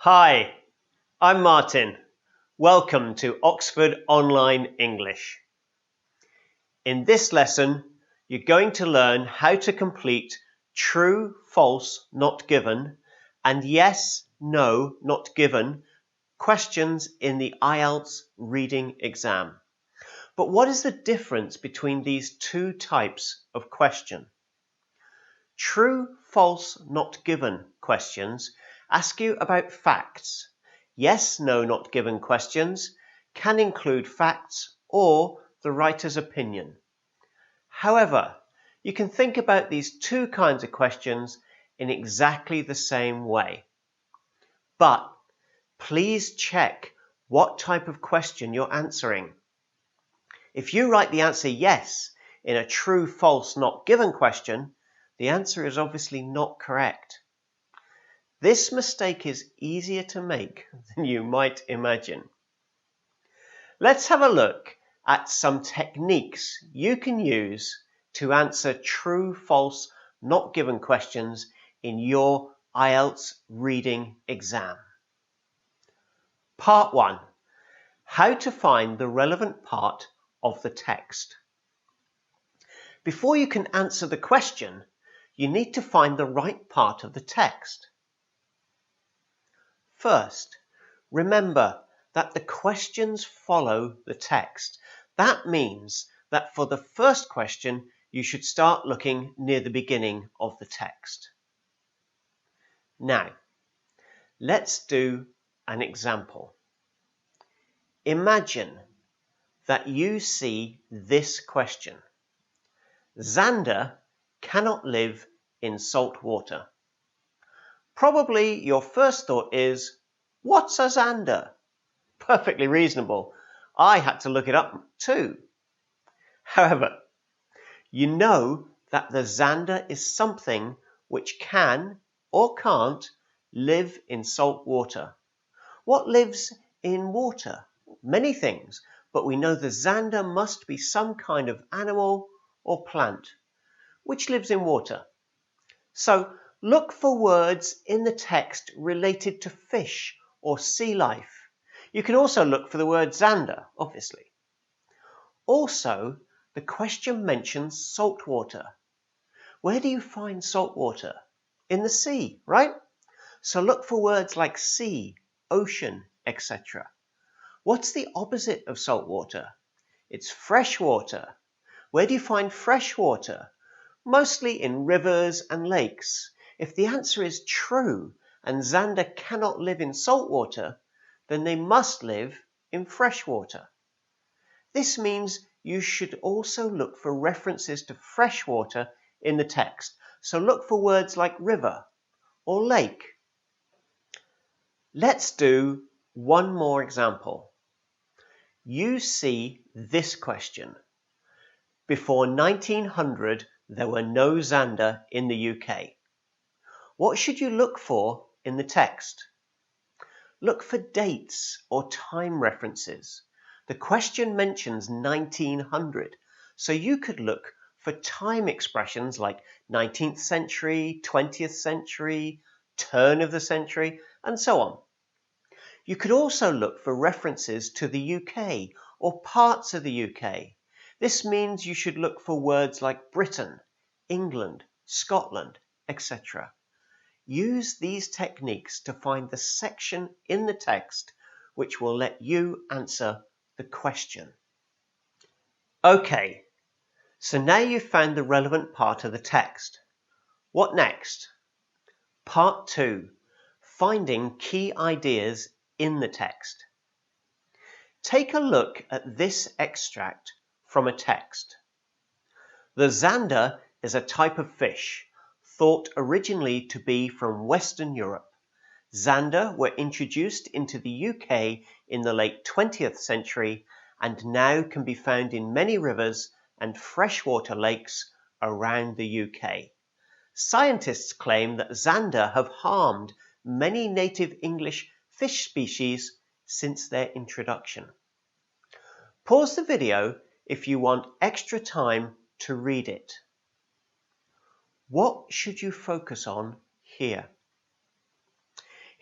Hi, I'm Martin. Welcome to Oxford Online English. In this lesson, you're going to learn how to complete true, false, not given, and yes, no, not given questions in the IELTS reading exam. But what is the difference between these two types of question? True, false, not given questions ask you about facts. Yes, no, not given questions can include facts or the writer's opinion. However, you can think about these two kinds of questions in exactly the same way. But please check what type of question you're answering. If you write the answer yes in a true, false, not given question, the answer is obviously not correct. This mistake is easier to make than you might imagine. Let's have a look at some techniques you can use to answer true, false, not given questions in your IELTS reading exam. Part 1. How to find the relevant part of the text. Before you can answer the question, you need to find the right part of the text. First, remember that the questions follow the text. That means that for the first question, you should start looking near the beginning of the text. Now, let's do an example. Imagine that you see this question. Xander cannot live in salt water. Probably your first thought is, what's a xander? Perfectly reasonable. I had to look it up too. However, you know that the xander is something which can or can't live in salt water. What lives in water? Many things, but we know the xander must be some kind of animal or plant which lives in water. So look for words in the text related to fish or sea life. You can also look for the word xander, obviously. Also, the question mentions salt water. Where do you find salt water? In the sea, right? So look for words like sea, ocean, etc. What's the opposite of salt water? It's fresh water. Where do you find fresh water? Mostly in rivers and lakes. If the answer is true and xander cannot live in salt water, then they must live in fresh water. This means you should also look for references to fresh water in the text. So look for words like river or lake. Let's do one more example. You see this question. Before 1900, there were no xander in the UK. What should you look for in the text? Look for dates or time references. The question mentions 1900, so you could look for time expressions like 19th century, 20th century, turn of the century, and so on. You could also look for references to the UK or parts of the UK. This means you should look for words like Britain, England, Scotland, etc. Use these techniques to find the section in the text which will let you answer the question. Okay, so now you've found the relevant part of the text. What next? Part 2, finding key ideas in the text. Take a look at this extract from a text. The xander is a type of fish, thought originally to be from Western Europe. Xander were introduced into the UK in the late 20th century and now can be found in many rivers and freshwater lakes around the UK. Scientists claim that xander have harmed many native English fish species since their introduction. Pause the video if you want extra time to read it. What should you focus on here?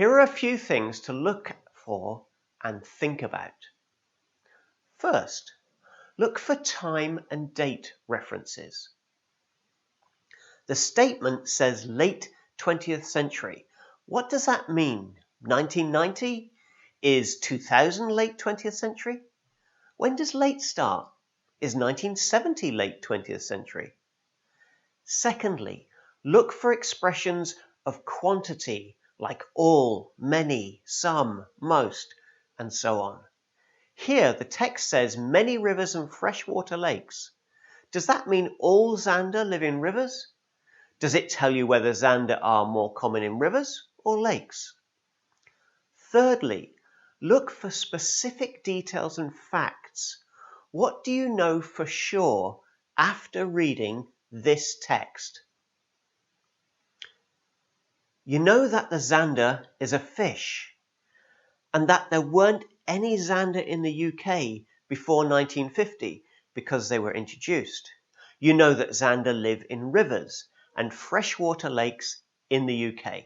Here are a few things to look for and think about. First, look for time and date references. The statement says late 20th century. What does that mean? 1990? Is 2000 late 20th century? When does late start? Is 1970 late 20th century? Secondly, look for expressions of quantity like all, many, some, most, and so on. Here the text says many rivers and freshwater lakes. Does that mean all zander live in rivers? Does it tell you whether zander are more common in rivers or lakes? Thirdly, look for specific details and facts. What do you know for sure after reading this text? You know that the zander is a fish and that there weren't any zander in the UK before 1950 because they were introduced. You know that zander live in rivers and freshwater lakes in the UK.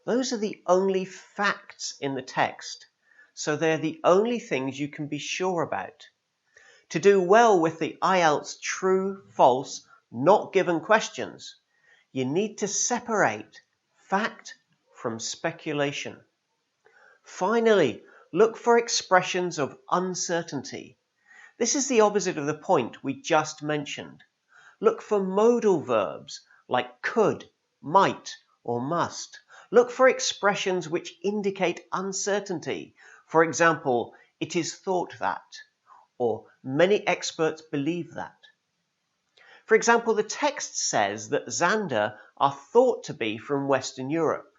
Those are the only facts in the text, so they're the only things you can be sure about. To do well with the IELTS true, false, not given questions, you need to separate fact from speculation. Finally, look for expressions of uncertainty. This is the opposite of the point we just mentioned. Look for modal verbs like could, might, or must. Look for expressions which indicate uncertainty. For example, it is thought that, or many experts believe that. For example, the text says that zander are thought to be from Western Europe.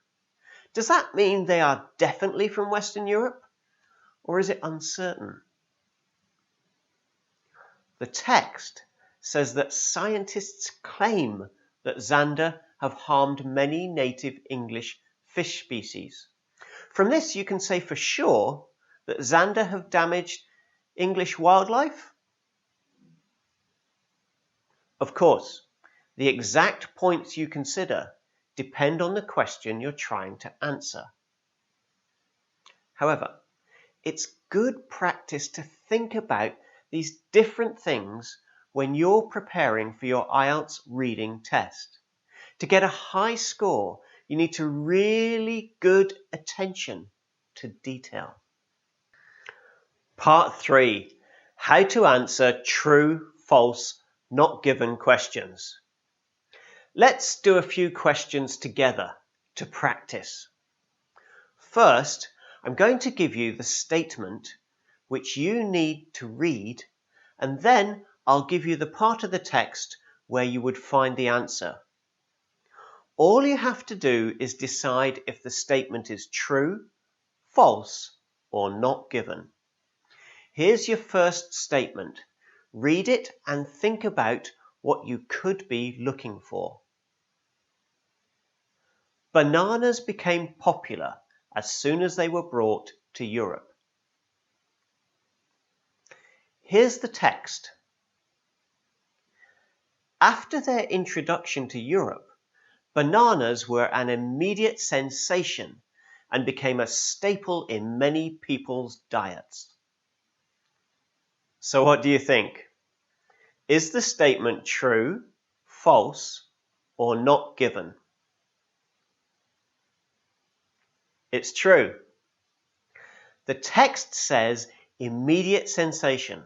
Does that mean they are definitely from Western Europe? Or is it uncertain? The text says that scientists claim that zander have harmed many native English fish species. From this you can say for sure that zander have damaged English wildlife? Of course, the exact points you consider depend on the question you're trying to answer. However, it's good practice to think about these different things when you're preparing for your IELTS reading test. To get a high score, you need to really good attention to detail. Part 3. How to answer true, false, not given questions. Let's do a few questions together to practice. First, I'm going to give you the statement which you need to read, and then I'll give you the part of the text where you would find the answer. All you have to do is decide if the statement is true, false, or not given. Here's your first statement. Read it and think about what you could be looking for. Bananas became popular as soon as they were brought to Europe. Here's the text. After their introduction to Europe, bananas were an immediate sensation and became a staple in many people's diets. So what do you think? Is the statement true, false, or not given? It's true. The text says immediate sensation,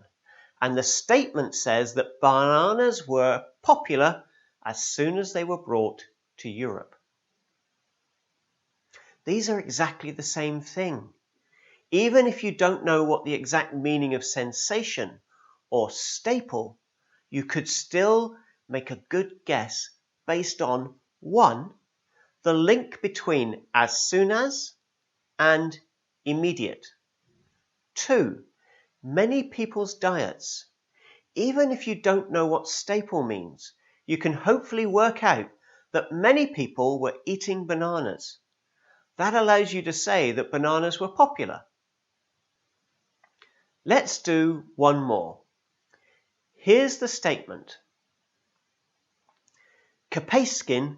and the statement says that bananas were popular as soon as they were brought to Europe. These are exactly the same thing. Even if you don't know what the exact meaning of sensation or staple, you could still make a good guess based on 1. The link between as soon as and immediate. 2. Many people's diets. Even if you don't know what staple means, you can hopefully work out that many people were eating bananas. That allows you to say that bananas were popular. Let's do one more. Here's the statement. Capsaicin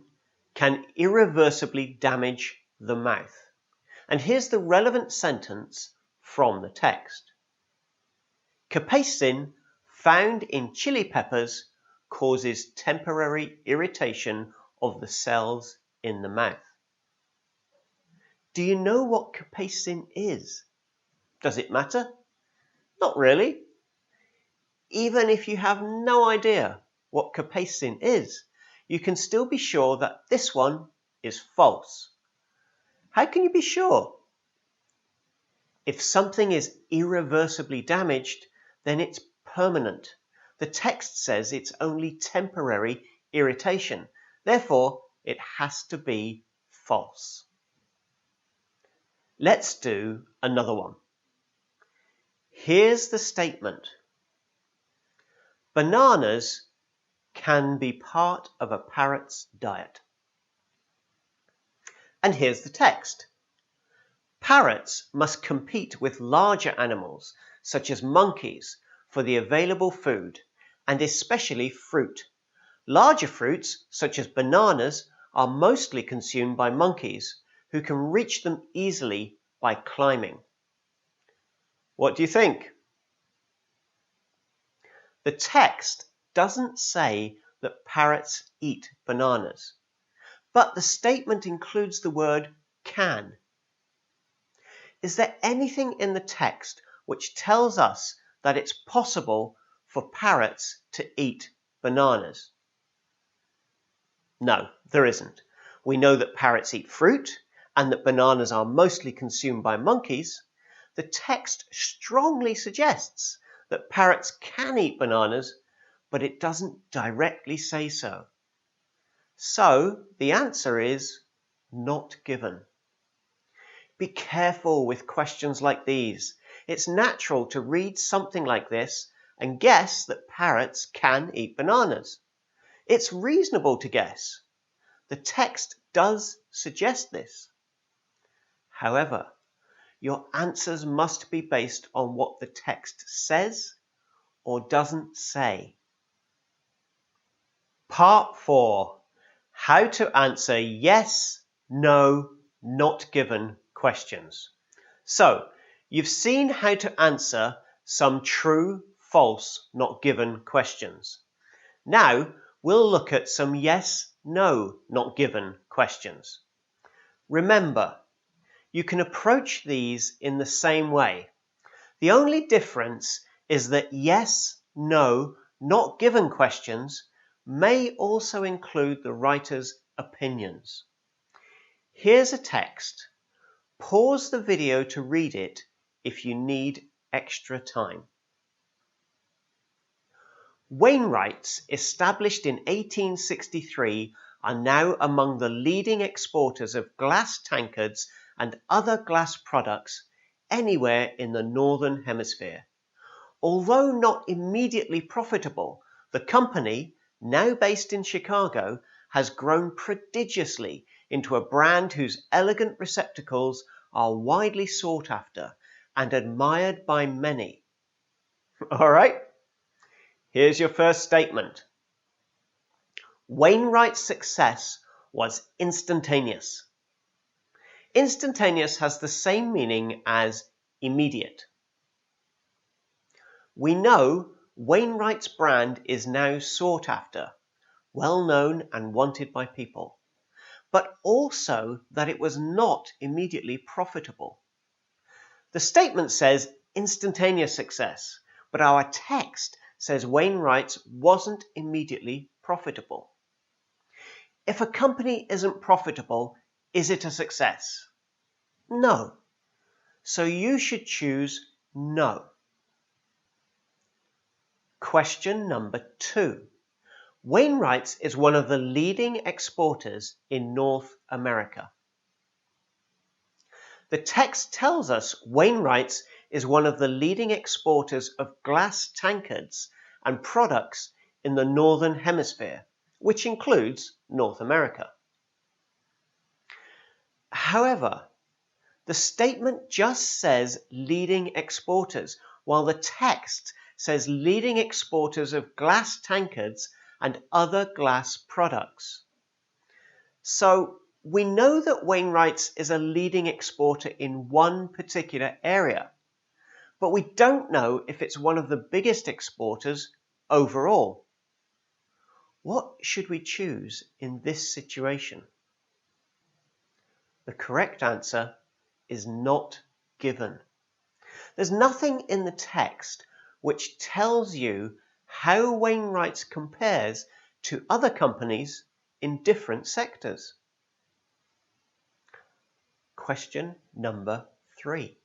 can irreversibly damage the mouth. And here's the relevant sentence from the text. Capsaicin found in chili peppers causes temporary irritation of the cells in the mouth. Do you know what capsaicin is? Does it matter? Not really. Even if you have no idea what capsaicin is, you can still be sure that this one is false. How can you be sure? If something is irreversibly damaged, then it's permanent. The text says it's only temporary irritation. Therefore, it has to be false. Let's do another one. Here's the statement. Bananas can be part of a parrot's diet. And here's the text. Parrots must compete with larger animals, such as monkeys, for the available food, and especially fruit. Larger fruits, such as bananas, are mostly consumed by monkeys, who can reach them easily by climbing. What do you think? The text doesn't say that parrots eat bananas, but the statement includes the word can. Is there anything in the text which tells us that it's possible for parrots to eat bananas? No, there isn't. We know that parrots eat fruit and that bananas are mostly consumed by monkeys. The text strongly suggests that parrots can eat bananas, but it doesn't directly say so. So the answer is not given. Be careful with questions like these. It's natural to read something like this and guess that parrots can eat bananas. It's reasonable to guess. The text does suggest this. However, your answers must be based on what the text says or doesn't say. Part 4. How to answer yes, no, not given questions. So, you've seen how to answer some true, false, not given questions. Now, we'll look at some yes, no, not given questions. Remember, you can approach these in the same way. The only difference is that yes, no, not given questions may also include the writer's opinions. Here's a text. Pause the video to read it if you need extra time. Wainwrights, established in 1863, are now among the leading exporters of glass tankards and other glass products anywhere in the Northern Hemisphere. Although not immediately profitable, the company, now based in Chicago, has grown prodigiously into a brand whose elegant receptacles are widely sought after and admired by many. All right, here's your first statement. Wainwright's success was instantaneous. Instantaneous has the same meaning as immediate. We know Wainwright's brand is now sought after, well known and wanted by people, but also that it was not immediately profitable. The statement says instantaneous success, but our text says Wainwright's wasn't immediately profitable. If a company isn't profitable, is it a success? No. So you should choose no. Question number 2. Wainwright's is one of the leading exporters in North America. The text tells us Wainwright's is one of the leading exporters of glass tankards and products in the Northern Hemisphere, which includes North America. However, the statement just says leading exporters, while the text says leading exporters of glass tankards and other glass products. So, we know that Wainwright's is a leading exporter in one particular area, but we don't know if it's one of the biggest exporters overall. What should we choose in this situation? The correct answer is not given. There's nothing in the text which tells you how Wainwright's compares to other companies in different sectors. Question number 3.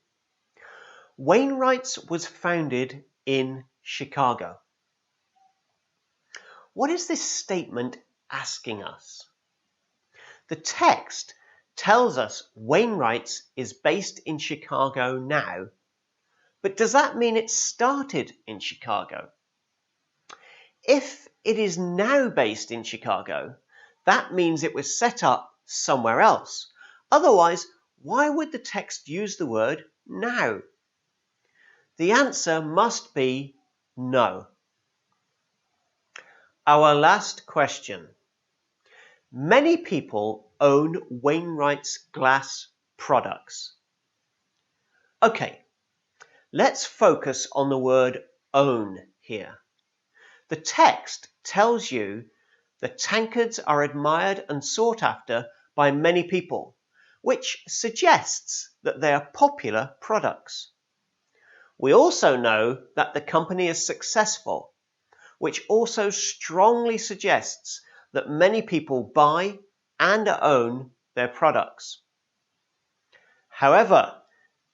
Wainwright's was founded in Chicago. What is this statement asking us? The text tells us Wainwright's is based in Chicago now, but does that mean it started in Chicago? If it is now based in Chicago, that means it was set up somewhere else. Otherwise, why would the text use the word now? The answer must be no. Our last question. Many people own Wainwright's glass products. Okay, let's focus on the word own here. The text tells you the tankards are admired and sought after by many people, which suggests that they are popular products. We also know that the company is successful, which also strongly suggests that many people buy and own their products. However,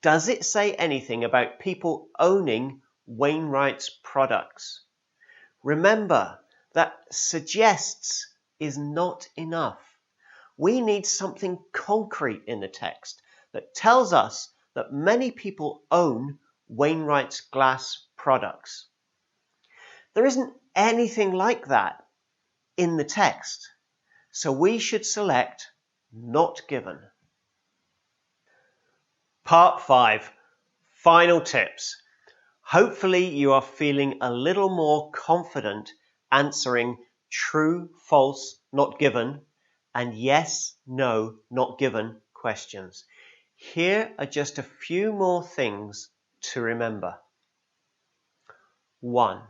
does it say anything about people owning Wainwright's products? Remember that suggests is not enough. We need something concrete in the text that tells us that many people own Wainwright's glass products. There isn't anything like that in the text, so we should select not given. Part 5, final tips. Hopefully you are feeling a little more confident answering true, false, not given, and yes, no, not given questions. Here are just a few more things to remember. 1.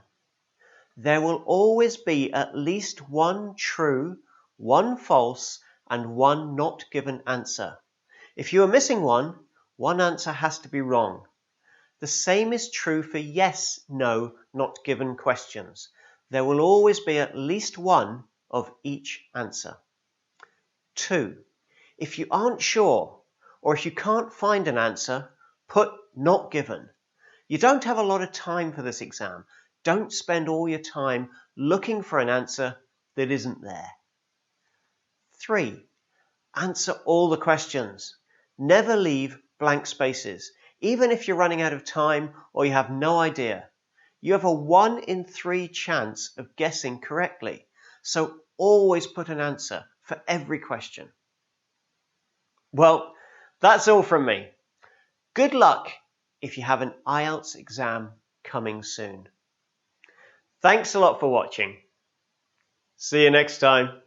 There will always be at least one true, one false, and one not given answer. If you are missing one answer has to be wrong. The same is true for yes, no, not given questions. There will always be at least one of each answer. 2. If you aren't sure, or if you can't find an answer, put not given. You don't have a lot of time for this exam. Don't spend all your time looking for an answer that isn't there. 3. Answer all the questions. Never leave blank spaces, even if you're running out of time or you have no idea. You have a 1 in 3 chance of guessing correctly, so always put an answer for every question. Well, that's all from me. Good luck if you have an IELTS exam coming soon. Thanks a lot for watching. See you next time.